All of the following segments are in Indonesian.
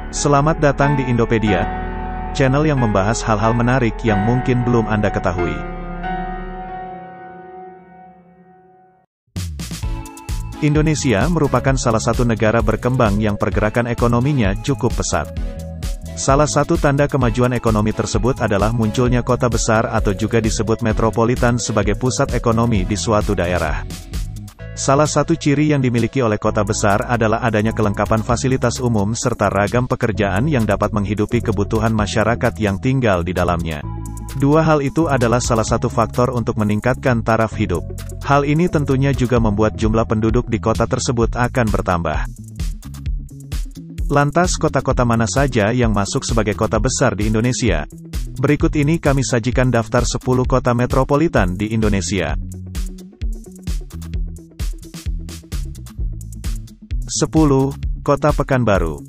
Selamat datang di Indopedia, channel yang membahas hal-hal menarik yang mungkin belum Anda ketahui. Indonesia merupakan salah satu negara berkembang yang pergerakan ekonominya cukup pesat. Salah satu tanda kemajuan ekonomi tersebut adalah munculnya kota besar atau juga disebut metropolitan sebagai pusat ekonomi di suatu daerah. Salah satu ciri yang dimiliki oleh kota besar adalah adanya kelengkapan fasilitas umum serta ragam pekerjaan yang dapat menghidupi kebutuhan masyarakat yang tinggal di dalamnya. Dua hal itu adalah salah satu faktor untuk meningkatkan taraf hidup. Hal ini tentunya juga membuat jumlah penduduk di kota tersebut akan bertambah. Lantas kota-kota mana saja yang masuk sebagai kota besar di Indonesia? Berikut ini kami sajikan daftar 10 kota metropolitan di Indonesia. 10. Kota Pekanbaru.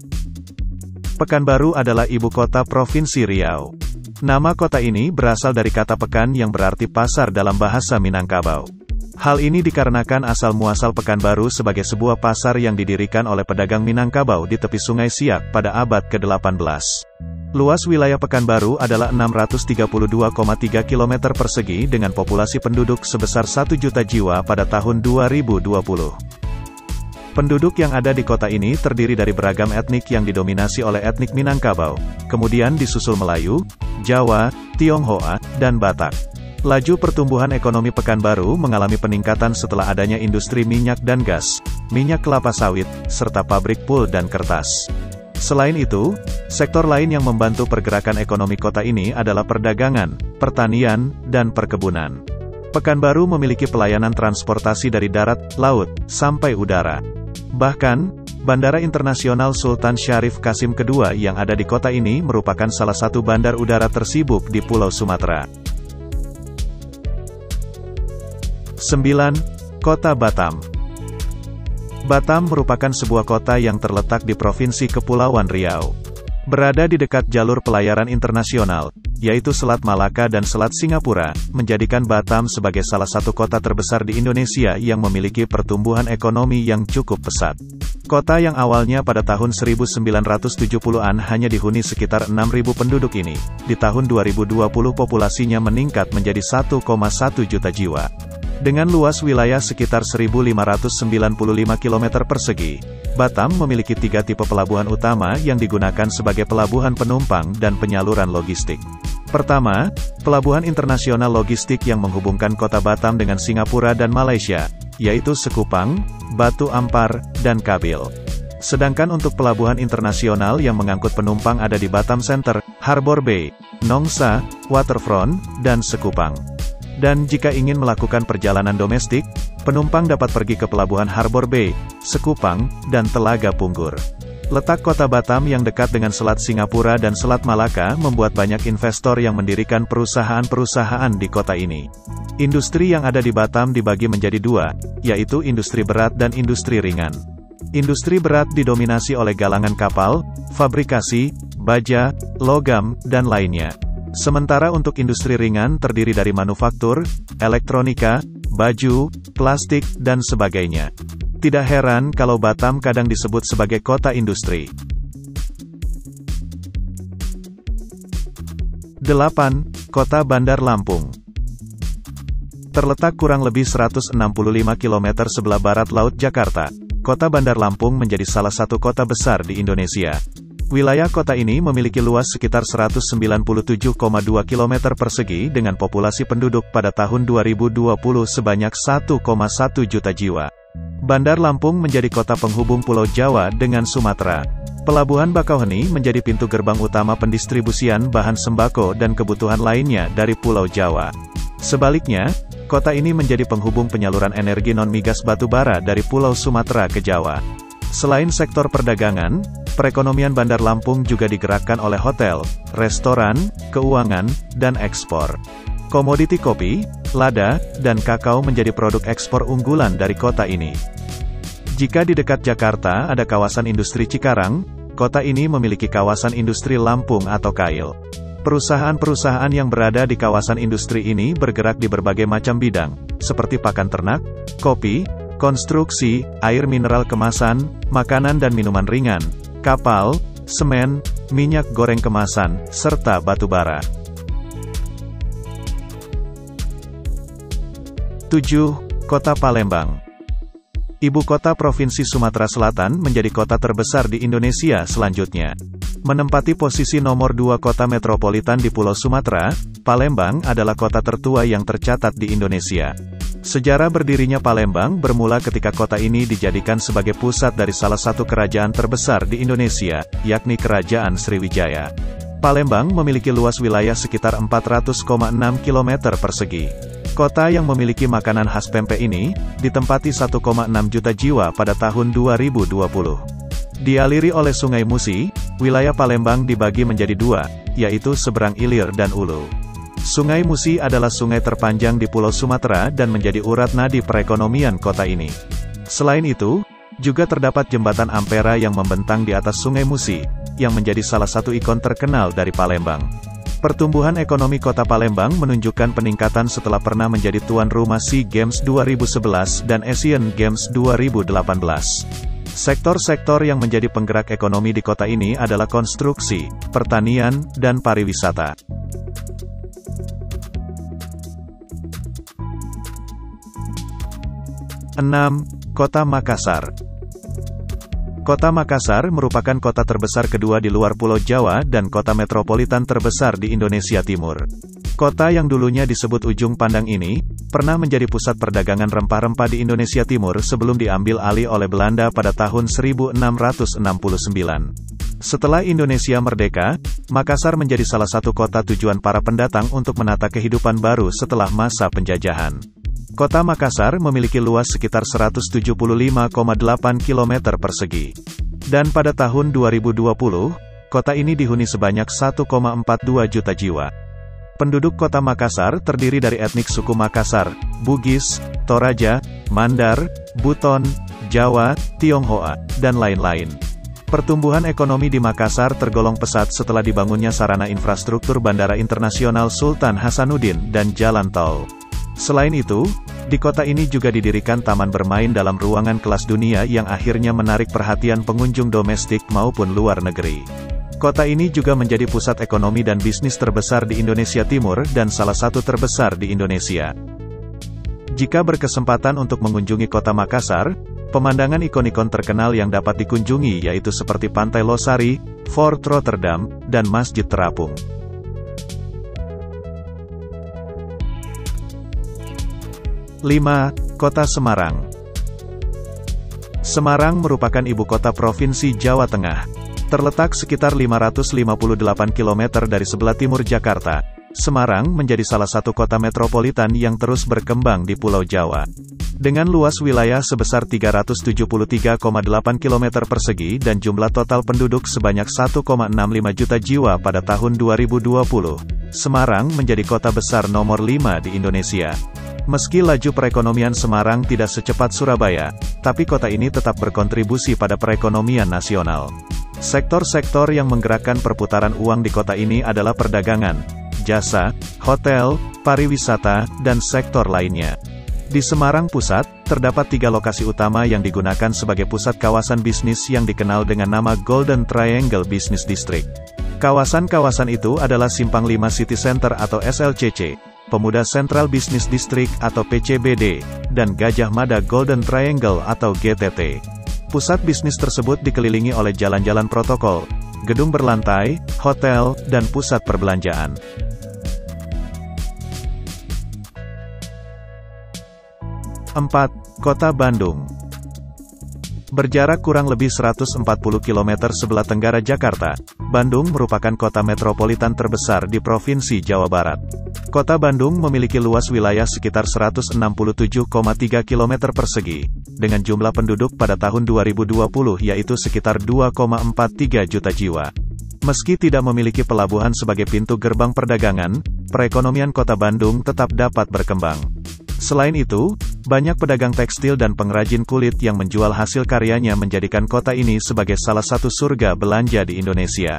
Pekanbaru adalah ibu kota Provinsi Riau. Nama kota ini berasal dari kata pekan yang berarti pasar dalam bahasa Minangkabau. Hal ini dikarenakan asal-muasal Pekanbaru sebagai sebuah pasar yang didirikan oleh pedagang Minangkabau di tepi Sungai Siak pada abad ke-18. Luas wilayah Pekanbaru adalah 632,3 km persegi dengan populasi penduduk sebesar 1 juta jiwa pada tahun 2020. Penduduk yang ada di kota ini terdiri dari beragam etnik yang didominasi oleh etnik Minangkabau, kemudian disusul Melayu, Jawa, Tionghoa, dan Batak. Laju pertumbuhan ekonomi Pekanbaru mengalami peningkatan setelah adanya industri minyak dan gas, minyak kelapa sawit, serta pabrik pul dan kertas. Selain itu, sektor lain yang membantu pergerakan ekonomi kota ini adalah perdagangan, pertanian, dan perkebunan. Pekanbaru memiliki pelayanan transportasi dari darat, laut, sampai udara. Bahkan, Bandara Internasional Sultan Syarif Qasim II yang ada di kota ini merupakan salah satu bandar udara tersibuk di Pulau Sumatera. 9. Kota Batam. Batam merupakan sebuah kota yang terletak di Provinsi Kepulauan Riau. Berada di dekat jalur pelayaran internasional, yaitu Selat Malaka dan Selat Singapura, menjadikan Batam sebagai salah satu kota terbesar di Indonesia yang memiliki pertumbuhan ekonomi yang cukup pesat. Kota yang awalnya pada tahun 1970-an hanya dihuni sekitar 6.000 penduduk ini, di tahun 2020 populasinya meningkat menjadi 1,1 juta jiwa. Dengan luas wilayah sekitar 1.595 km persegi, Batam memiliki 3 tipe pelabuhan utama yang digunakan sebagai pelabuhan penumpang dan penyaluran logistik. Pertama, Pelabuhan Internasional Logistik yang menghubungkan kota Batam dengan Singapura dan Malaysia, yaitu Sekupang, Batu Ampar, dan Kabil. Sedangkan untuk pelabuhan internasional yang mengangkut penumpang ada di Batam Center, Harbor Bay, Nongsa, Waterfront, dan Sekupang. Dan jika ingin melakukan perjalanan domestik, penumpang dapat pergi ke Pelabuhan Harbor Bay, Sekupang, dan Telaga Punggur. Letak kota Batam yang dekat dengan Selat Singapura dan Selat Malaka membuat banyak investor yang mendirikan perusahaan-perusahaan di kota ini. Industri yang ada di Batam dibagi menjadi dua, yaitu industri berat dan industri ringan. Industri berat didominasi oleh galangan kapal, fabrikasi, baja, logam, dan lainnya. Sementara untuk industri ringan terdiri dari manufaktur, elektronika, baju, plastik, dan sebagainya. Tidak heran kalau Batam kadang disebut sebagai kota industri. 8. Kota Bandar Lampung. Terletak kurang lebih 165 km sebelah barat Laut Jakarta, kota Bandar Lampung menjadi salah satu kota besar di Indonesia. Wilayah kota ini memiliki luas sekitar 197,2 km persegi dengan populasi penduduk pada tahun 2020 sebanyak 1,1 juta jiwa. Bandar Lampung menjadi kota penghubung Pulau Jawa dengan Sumatera. Pelabuhan Bakauheni menjadi pintu gerbang utama pendistribusian bahan sembako dan kebutuhan lainnya dari Pulau Jawa. Sebaliknya, kota ini menjadi penghubung penyaluran energi non-migas batu bara dari Pulau Sumatera ke Jawa. Selain sektor perdagangan, perekonomian Bandar Lampung juga digerakkan oleh hotel, restoran, keuangan, dan ekspor. Komoditi kopi, lada, dan kakao menjadi produk ekspor unggulan dari kota ini. Jika di dekat Jakarta ada kawasan industri Cikarang, kota ini memiliki kawasan industri Lampung atau KAIL. Perusahaan-perusahaan yang berada di kawasan industri ini bergerak di berbagai macam bidang, seperti pakan ternak, kopi, konstruksi, air mineral kemasan, makanan dan minuman ringan, kapal, semen, minyak goreng kemasan, serta batu bara. 7. Kota Palembang. Ibu kota Provinsi Sumatera Selatan menjadi kota terbesar di Indonesia selanjutnya. Menempati posisi nomor 2 kota metropolitan di Pulau Sumatera, Palembang adalah kota tertua yang tercatat di Indonesia. Sejarah berdirinya Palembang bermula ketika kota ini dijadikan sebagai pusat dari salah satu kerajaan terbesar di Indonesia, yakni Kerajaan Sriwijaya. Palembang memiliki luas wilayah sekitar 400,6 km persegi. Kota yang memiliki makanan khas pempek ini, ditempati 1,6 juta jiwa pada tahun 2020. Dialiri oleh Sungai Musi, wilayah Palembang dibagi menjadi dua, yaitu seberang Ilir dan Ulu. Sungai Musi adalah sungai terpanjang di Pulau Sumatera dan menjadi urat nadi perekonomian kota ini. Selain itu, juga terdapat jembatan Ampera yang membentang di atas Sungai Musi, yang menjadi salah satu ikon terkenal dari Palembang. Pertumbuhan ekonomi kota Palembang menunjukkan peningkatan setelah pernah menjadi tuan rumah SEA Games 2011 dan Asian Games 2018. Sektor-sektor yang menjadi penggerak ekonomi di kota ini adalah konstruksi, pertanian, dan pariwisata. 6. Kota Makassar. Kota Makassar merupakan kota terbesar kedua di luar Pulau Jawa dan kota metropolitan terbesar di Indonesia Timur. Kota yang dulunya disebut Ujung Pandang ini, pernah menjadi pusat perdagangan rempah-rempah di Indonesia Timur sebelum diambil alih oleh Belanda pada tahun 1669. Setelah Indonesia merdeka, Makassar menjadi salah satu kota tujuan para pendatang untuk menata kehidupan baru setelah masa penjajahan. Kota Makassar memiliki luas sekitar 175,8 km persegi. Dan pada tahun 2020, kota ini dihuni sebanyak 1,42 juta jiwa. Penduduk kota Makassar terdiri dari etnik suku Makassar, Bugis, Toraja, Mandar, Buton, Jawa, Tionghoa, dan lain-lain. Pertumbuhan ekonomi di Makassar tergolong pesat setelah dibangunnya sarana infrastruktur Bandara Internasional Sultan Hasanuddin dan jalan tol. Selain itu, di kota ini juga didirikan taman bermain dalam ruangan kelas dunia yang akhirnya menarik perhatian pengunjung domestik maupun luar negeri. Kota ini juga menjadi pusat ekonomi dan bisnis terbesar di Indonesia Timur dan salah satu terbesar di Indonesia. Jika berkesempatan untuk mengunjungi kota Makassar, pemandangan ikon-ikon terkenal yang dapat dikunjungi yaitu seperti Pantai Losari, Fort Rotterdam, dan Masjid Terapung. 5. Kota Semarang. Semarang merupakan ibu kota Provinsi Jawa Tengah. Terletak sekitar 558 km dari sebelah timur Jakarta, Semarang menjadi salah satu kota metropolitan yang terus berkembang di Pulau Jawa. Dengan luas wilayah sebesar 373,8 km persegi dan jumlah total penduduk sebanyak 1,65 juta jiwa pada tahun 2020, Semarang menjadi kota besar nomor 5 di Indonesia. Meski laju perekonomian Semarang tidak secepat Surabaya, tapi kota ini tetap berkontribusi pada perekonomian nasional. Sektor-sektor yang menggerakkan perputaran uang di kota ini adalah perdagangan, jasa, hotel, pariwisata, dan sektor lainnya. Di Semarang Pusat, terdapat 3 lokasi utama yang digunakan sebagai pusat kawasan bisnis yang dikenal dengan nama Golden Triangle Business District. Kawasan-kawasan itu adalah Simpang 5 City Center atau SLCC, Pemuda Central Business District atau PCBD, dan Gajah Mada Golden Triangle atau GTT. Pusat bisnis tersebut dikelilingi oleh jalan-jalan protokol, gedung berlantai, hotel, dan pusat perbelanjaan. 4. Kota Bandung. Berjarak kurang lebih 140 km sebelah tenggara Jakarta, Bandung merupakan kota metropolitan terbesar di Provinsi Jawa Barat. Kota Bandung memiliki luas wilayah sekitar 167,3 km persegi, dengan jumlah penduduk pada tahun 2020 yaitu sekitar 2,43 juta jiwa. Meski tidak memiliki pelabuhan sebagai pintu gerbang perdagangan, perekonomian kota Bandung tetap dapat berkembang. Selain itu, banyak pedagang tekstil dan pengrajin kulit yang menjual hasil karyanya menjadikan kota ini sebagai salah satu surga belanja di Indonesia.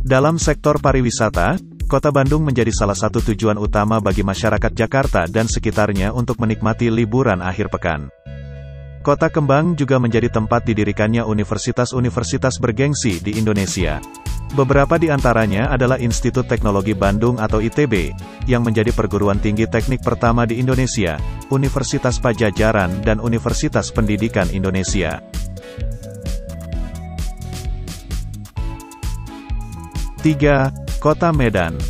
Dalam sektor pariwisata, kota Bandung menjadi salah satu tujuan utama bagi masyarakat Jakarta dan sekitarnya untuk menikmati liburan akhir pekan. Kota Kembang juga menjadi tempat didirikannya universitas-universitas bergengsi di Indonesia. Beberapa di antaranya adalah Institut Teknologi Bandung atau ITB, yang menjadi perguruan tinggi teknik pertama di Indonesia, Universitas Padjadjaran dan Universitas Pendidikan Indonesia. 3. Kota Medan.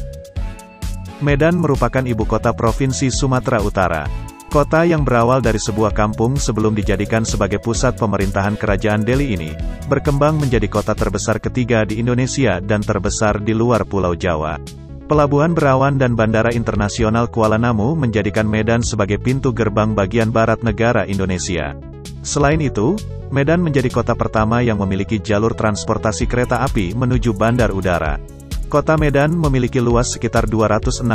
Medan merupakan ibu kota Provinsi Sumatera Utara. Kota yang berawal dari sebuah kampung sebelum dijadikan sebagai pusat pemerintahan Kerajaan Delhi ini, berkembang menjadi kota terbesar ketiga di Indonesia dan terbesar di luar Pulau Jawa. Pelabuhan Berawan dan Bandara Internasional Kuala Namu menjadikan Medan sebagai pintu gerbang bagian barat negara Indonesia. Selain itu, Medan menjadi kota pertama yang memiliki jalur transportasi kereta api menuju bandar udara. Kota Medan memiliki luas sekitar 265,1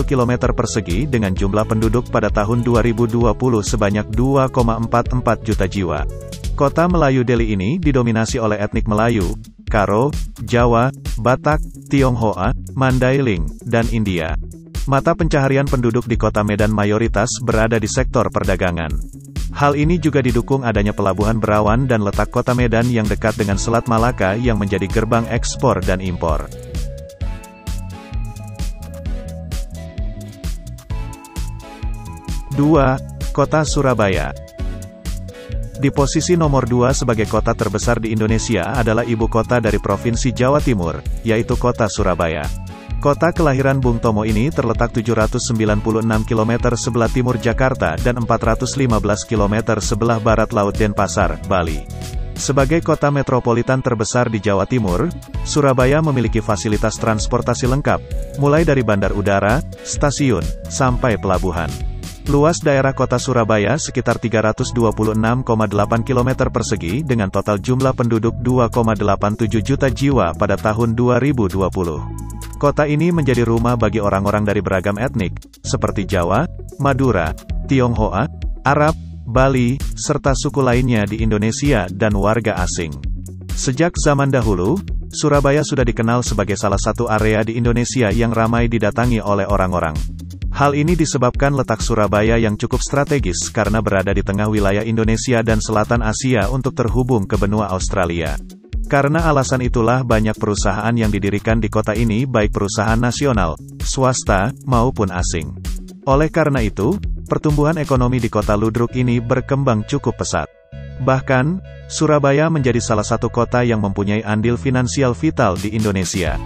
km persegi dengan jumlah penduduk pada tahun 2020 sebanyak 2,44 juta jiwa. Kota Melayu Delhi ini didominasi oleh etnik Melayu, Karo, Jawa, Batak, Tionghoa, Mandailing, dan India. Mata pencaharian penduduk di kota Medan mayoritas berada di sektor perdagangan. Hal ini juga didukung adanya pelabuhan Berawan dan letak kota Medan yang dekat dengan Selat Malaka yang menjadi gerbang ekspor dan impor. Dua, Kota Surabaya. Di posisi nomor 2 sebagai kota terbesar di Indonesia adalah ibu kota dari Provinsi Jawa Timur, yaitu kota Surabaya. Kota kelahiran Bung Tomo ini terletak 796 km sebelah timur Jakarta dan 415 km sebelah barat Laut Denpasar, Bali. Sebagai kota metropolitan terbesar di Jawa Timur, Surabaya memiliki fasilitas transportasi lengkap, mulai dari bandar udara, stasiun, sampai pelabuhan. Luas daerah kota Surabaya sekitar 326,8 km persegi dengan total jumlah penduduk 2,87 juta jiwa pada tahun 2020. Kota ini menjadi rumah bagi orang-orang dari beragam etnik, seperti Jawa, Madura, Tionghoa, Arab, Bali, serta suku lainnya di Indonesia dan warga asing. Sejak zaman dahulu, Surabaya sudah dikenal sebagai salah satu area di Indonesia yang ramai didatangi oleh orang-orang. Hal ini disebabkan letak Surabaya yang cukup strategis karena berada di tengah wilayah Indonesia dan selatan Asia untuk terhubung ke benua Australia. Karena alasan itulah banyak perusahaan yang didirikan di kota ini baik perusahaan nasional, swasta, maupun asing. Oleh karena itu, pertumbuhan ekonomi di kota ludruk ini berkembang cukup pesat. Bahkan, Surabaya menjadi salah satu kota yang mempunyai andil finansial vital di Indonesia.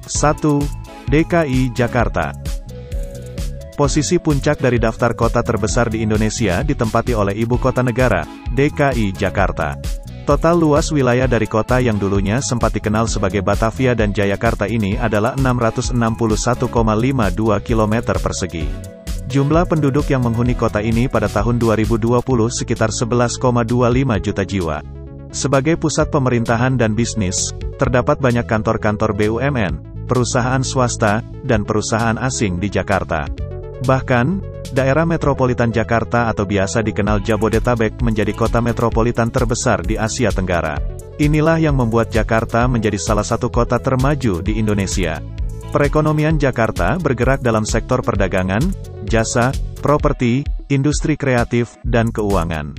Satu, DKI Jakarta. Posisi puncak dari daftar kota terbesar di Indonesia ditempati oleh ibu kota negara, DKI Jakarta. Total luas wilayah dari kota yang dulunya sempat dikenal sebagai Batavia dan Jayakarta ini adalah 661,52 km persegi. Jumlah penduduk yang menghuni kota ini pada tahun 2020 sekitar 11,25 juta jiwa. Sebagai pusat pemerintahan dan bisnis, terdapat banyak kantor-kantor BUMN, perusahaan swasta, dan perusahaan asing di Jakarta. Bahkan, daerah metropolitan Jakarta atau biasa dikenal Jabodetabek menjadi kota metropolitan terbesar di Asia Tenggara. Inilah yang membuat Jakarta menjadi salah satu kota termaju di Indonesia. Perekonomian Jakarta bergerak dalam sektor perdagangan, jasa, properti, industri kreatif, dan keuangan.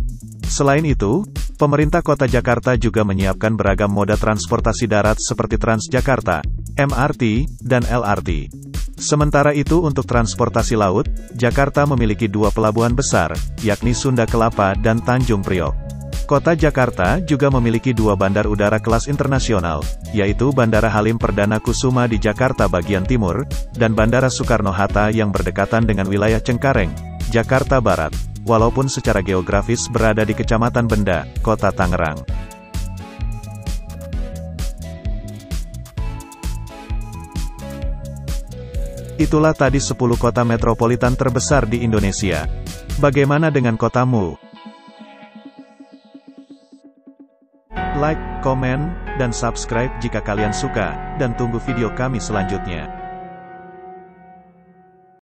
Selain itu, pemerintah kota Jakarta juga menyiapkan beragam moda transportasi darat seperti Transjakarta, MRT, dan LRT. Sementara itu untuk transportasi laut, Jakarta memiliki 2 pelabuhan besar, yakni Sunda Kelapa dan Tanjung Priok. Kota Jakarta juga memiliki 2 bandar udara kelas internasional, yaitu Bandara Halim Perdana Kusuma di Jakarta bagian timur, dan Bandara Soekarno-Hatta yang berdekatan dengan wilayah Cengkareng, Jakarta Barat, walaupun secara geografis berada di Kecamatan Benda, Kota Tangerang. Itulah tadi 10 kota metropolitan terbesar di Indonesia. Bagaimana dengan kotamu? Like, komen, dan subscribe jika kalian suka, dan tunggu video kami selanjutnya.